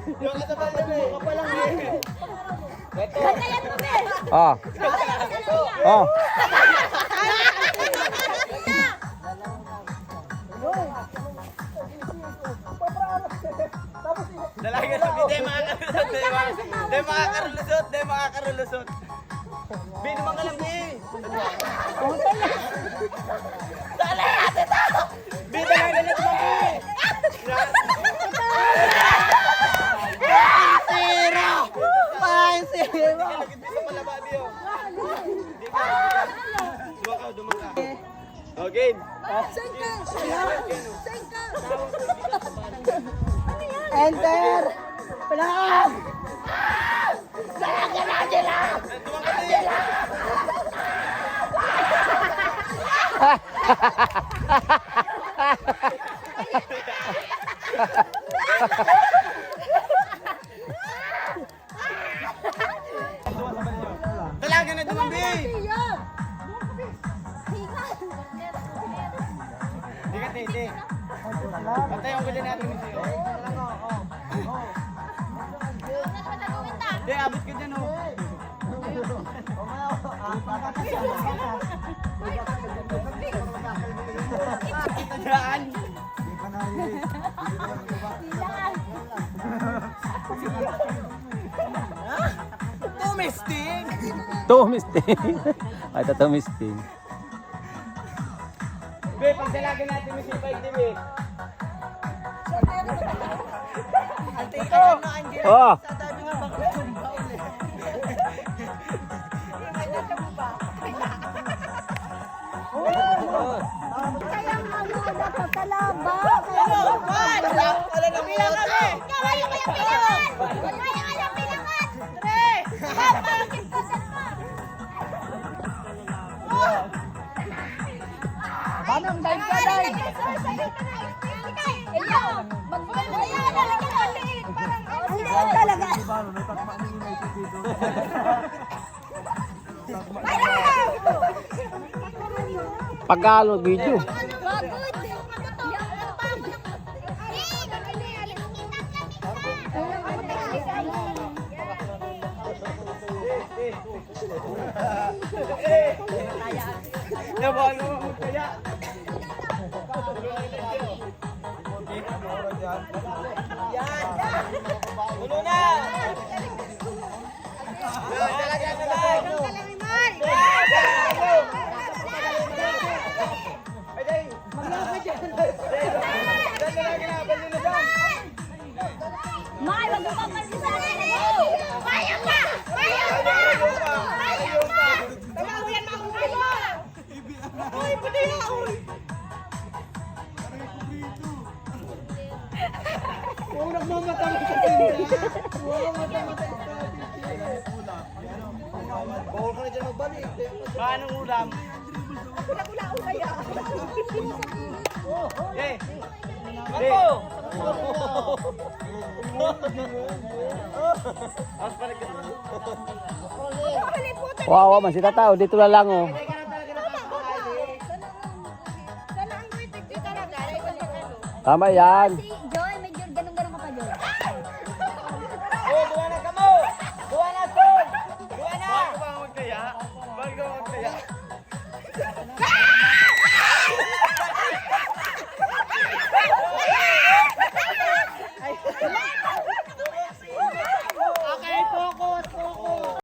Yung kasabay na mo, kapalang eh. Ganyan mo, be. Oh. Oh. Dalaga sa hindi makakarulusot. Hindi makakarulusot. Bin naman ka lang, bin. Dali, ate to! Bin, dalaga na ito, bin. Pansero! Pansero! Lagit din sa palaba, bin. Hindi ka. Dumang ka. Okay. Enter! Palang! Dalaga na dumang, bin. Hindi ka, tete. Patay ang guli natin ni Sio. Hindi, abot ka dyan, oh. Kita dyan. Tumisting. Tumisting. Ay, tumisting. Be, pag dalaga natin ni Sio, pag dibi. Antiko! Oh. Sabi nga bakit tumba ulit. Kaya nga mga kakalaba. Wala na bilang kami! Kaya pilangan! Kaya pilangan! Tre! Bakit ka sa naman? Paano ang dive ka, dive? Hello! Magpapalaya na lang yung maliit. Parang hindi talaga. Pagkalo video. Nabago mo kaya. Tulo na! Dalaga na lang! Mahal, wag mo papansin sa akin. Kaya pa! Kaya pa! Kaya pa! Tama yan, makuhay mo! Uy, pati na, uy! Huwag nagmamatang sa tinda! Huwag nagmamatang sa tinda! Bawal ka na dyan magbalik! Paano ulam? Wala ulay ah! Eh! Ako! Wow, man si Tatao dito na lang oh. Tama yan. Si Joy, medyo ganun-ganun ka pa, Joy. Oh, buwan na ka mo! Buwan na to! Buwan na! Bakit ka ba magkaya? Bakit ka ba magkaya?